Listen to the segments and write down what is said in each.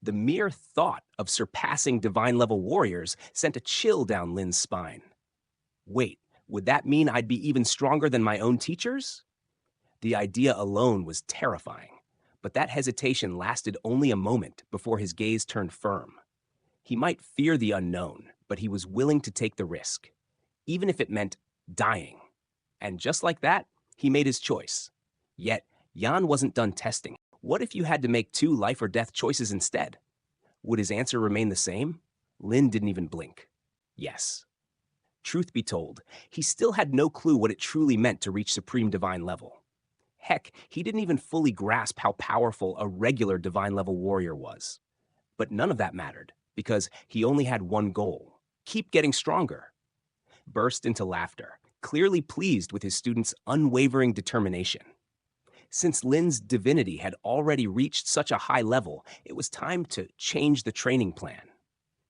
The mere thought of surpassing divine-level warriors sent a chill down Lin's spine. Wait, would that mean I'd be even stronger than my own teachers? The idea alone was terrifying, but that hesitation lasted only a moment before his gaze turned firm. He might fear the unknown, but he was willing to take the risk, even if it meant dying. And just like that, he made his choice. Yet, Jan wasn't done testing. What if you had to make two life-or-death choices instead? Would his answer remain the same? Lin didn't even blink. Yes. Truth be told, he still had no clue what it truly meant to reach supreme divine level. Heck, he didn't even fully grasp how powerful a regular divine-level warrior was. But none of that mattered, because he only had one goal: keep getting stronger. Burst into laughter, clearly pleased with his student's unwavering determination. Since Lin's divinity had already reached such a high level, it was time to change the training plan.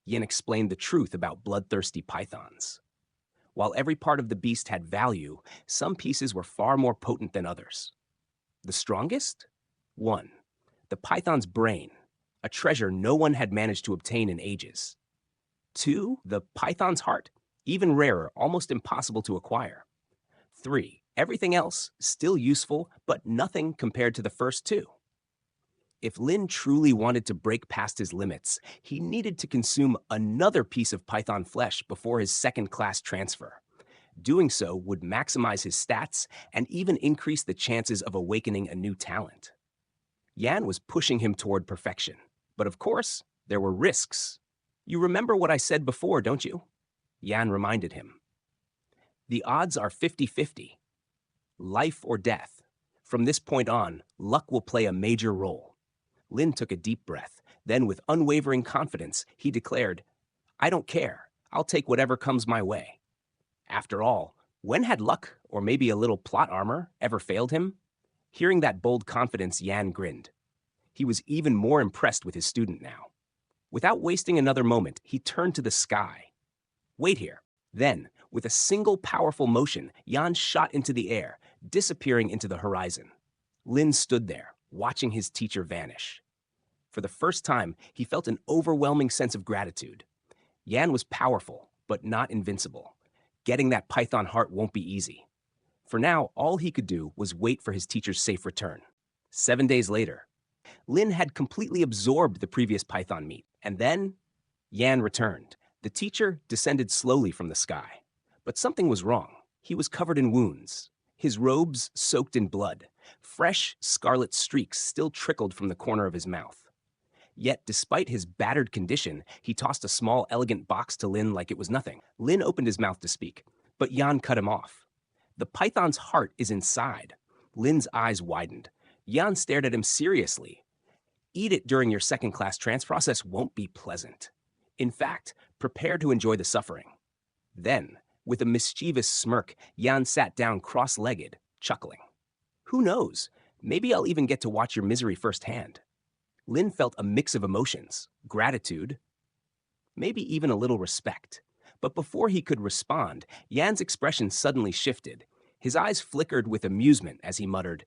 Yin explained the truth about bloodthirsty pythons. While every part of the beast had value, some pieces were far more potent than others. The strongest? 1. The python's brain, a treasure no one had managed to obtain in ages. 2. The python's heart, even rarer, almost impossible to acquire. 3. Everything else, still useful, but nothing compared to the first two. If Lin truly wanted to break past his limits, he needed to consume another piece of python flesh before his second-class transfer. Doing so would maximize his stats and even increase the chances of awakening a new talent. Yan was pushing him toward perfection, but of course, there were risks. You remember what I said before, don't you? Yan reminded him. The odds are 50-50. Life or death. From this point on, luck will play a major role. Lin took a deep breath. Then, with unwavering confidence, he declared, I don't care. I'll take whatever comes my way. After all, when had luck, or maybe a little plot armor, ever failed him? Hearing that bold confidence, Yan grinned. He was even more impressed with his student now. Without wasting another moment, he turned to the sky. Wait here. Then, with a single powerful motion, Yan shot into the air, disappearing into the horizon. Lin stood there, watching his teacher vanish. For the first time, he felt an overwhelming sense of gratitude. Yan was powerful, but not invincible. Getting that python heart won't be easy. For now, all he could do was wait for his teacher's safe return. 7 days later, Lin had completely absorbed the previous python meat, and then Yan returned. The teacher descended slowly from the sky. But something was wrong. He was covered in wounds, his robes soaked in blood. Fresh scarlet streaks still trickled from the corner of his mouth. Yet, despite his battered condition, he tossed a small, elegant box to Lin like it was nothing. Lin opened his mouth to speak, but Yan cut him off. The python's heart is inside. Lin's eyes widened. Yan stared at him seriously. Eat it during your second-class trance process won't be pleasant. In fact, prepare to enjoy the suffering. Then, with a mischievous smirk, Yan sat down cross-legged, chuckling. Who knows? Maybe I'll even get to watch your misery firsthand. Lin felt a mix of emotions, gratitude, maybe even a little respect. But before he could respond, Yan's expression suddenly shifted. His eyes flickered with amusement as he muttered,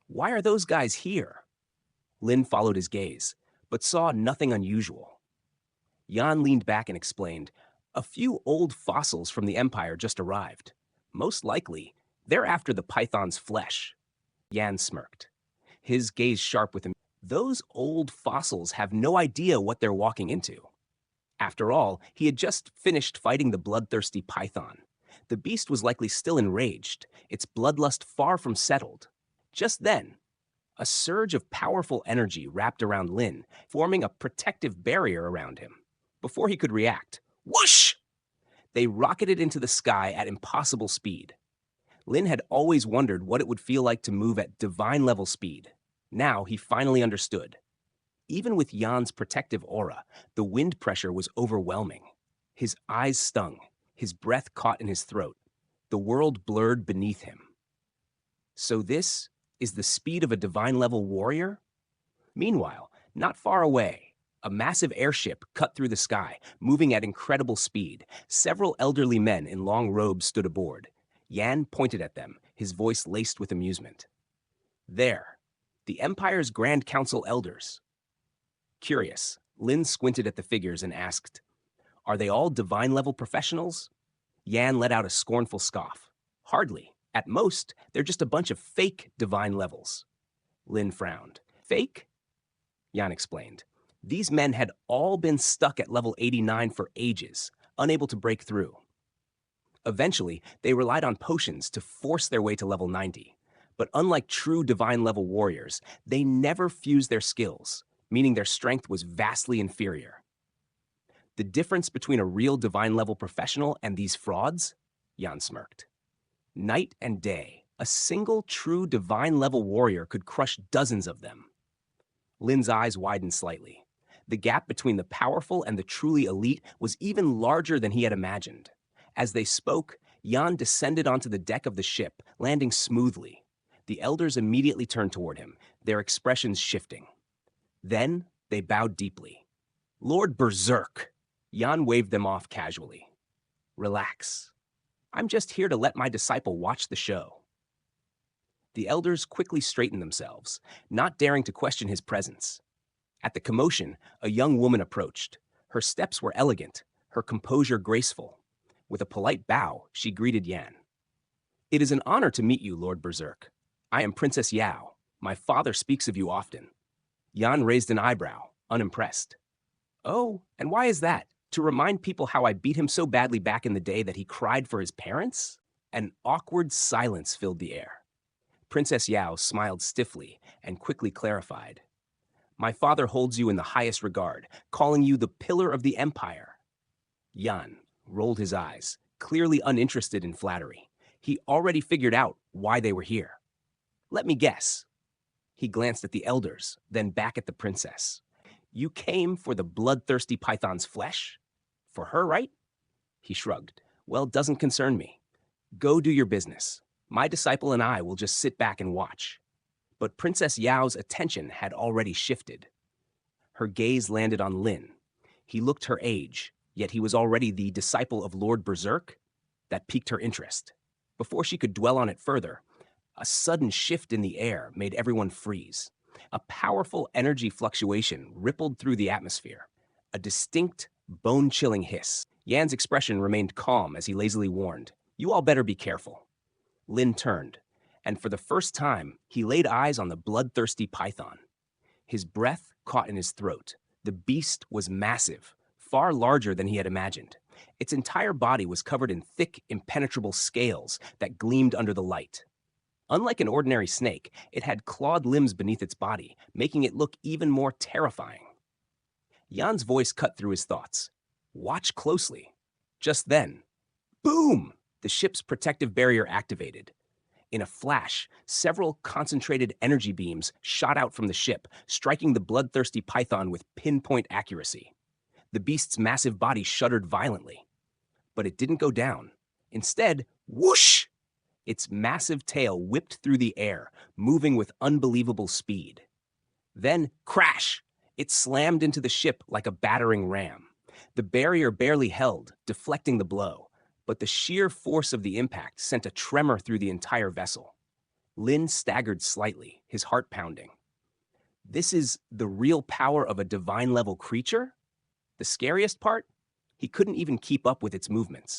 Why are those guys here? Lin followed his gaze, but saw nothing unusual. Yan leaned back and explained, A few old fossils from the Empire just arrived. Most likely, they're after the python's flesh. Yan smirked, his gaze sharp with him. Those old fossils have no idea what they're walking into. After all, he had just finished fighting the bloodthirsty python. The beast was likely still enraged, its bloodlust far from settled. Just then, a surge of powerful energy wrapped around Lin, forming a protective barrier around him. Before he could react, whoosh! They rocketed into the sky at impossible speed. Lin had always wondered what it would feel like to move at divine-level speed. Now he finally understood. Even with Yan's protective aura, the wind pressure was overwhelming. His eyes stung, his breath caught in his throat. The world blurred beneath him. So this is the speed of a divine-level warrior? Meanwhile, not far away, a massive airship cut through the sky, moving at incredible speed. Several elderly men in long robes stood aboard. Yan pointed at them, his voice laced with amusement. There, the Empire's Grand Council elders. Curious, Lin squinted at the figures and asked, "Are they all divine-level professionals?" Yan let out a scornful scoff. "Hardly. At most, they're just a bunch of fake divine levels." Lin frowned. "Fake?" Yan explained. "These men had all been stuck at level 89 for ages, unable to break through. Eventually, they relied on potions to force their way to level 90. But unlike true divine-level warriors, they never fused their skills, meaning their strength was vastly inferior. The difference between a real divine-level professional and these frauds?" Yan smirked. "Night and day, a single true divine-level warrior could crush dozens of them." Lin's eyes widened slightly. The gap between the powerful and the truly elite was even larger than he had imagined. As they spoke, Yan descended onto the deck of the ship, landing smoothly. The elders immediately turned toward him, their expressions shifting. Then they bowed deeply. "Lord Berserk!" Yan waved them off casually. "Relax. I'm just here to let my disciple watch the show." The elders quickly straightened themselves, not daring to question his presence. At the commotion, a young woman approached. Her steps were elegant, her composure graceful. With a polite bow, she greeted Yan. "It is an honor to meet you, Lord Berserk. I am Princess Yao. My father speaks of you often." Yan raised an eyebrow, unimpressed. "Oh, and why is that? To remind people how I beat him so badly back in the day that he cried for his parents?" An awkward silence filled the air. Princess Yao smiled stiffly and quickly clarified. "My father holds you in the highest regard, calling you the pillar of the empire." Yan rolled his eyes, clearly uninterested in flattery. He already figured out why they were here. "Let me guess." He glanced at the elders, then back at the princess. "You came for the bloodthirsty python's flesh? For her, right?" He shrugged. "Well, doesn't concern me. Go do your business. My disciple and I will just sit back and watch." But Princess Yao's attention had already shifted. Her gaze landed on Lin. He looked her age, yet he was already the disciple of Lord Berserk. That piqued her interest. Before she could dwell on it further, a sudden shift in the air made everyone freeze. A powerful energy fluctuation rippled through the atmosphere. A distinct, bone-chilling hiss. Yan's expression remained calm as he lazily warned, "You all better be careful." Lin turned, and for the first time, he laid eyes on the bloodthirsty python. His breath caught in his throat. The beast was massive, far larger than he had imagined. Its entire body was covered in thick, impenetrable scales that gleamed under the light. Unlike an ordinary snake, it had clawed limbs beneath its body, making it look even more terrifying. Yan's voice cut through his thoughts. "Watch closely." Just then, boom! The ship's protective barrier activated. In a flash, several concentrated energy beams shot out from the ship, striking the bloodthirsty python with pinpoint accuracy. The beast's massive body shuddered violently. But it didn't go down. Instead, whoosh! Its massive tail whipped through the air, moving with unbelievable speed. Then, crash! It slammed into the ship like a battering ram. The barrier barely held, deflecting the blow, but the sheer force of the impact sent a tremor through the entire vessel. Lin staggered slightly, his heart pounding. This is the real power of a divine-level creature? The scariest part? He couldn't even keep up with its movements.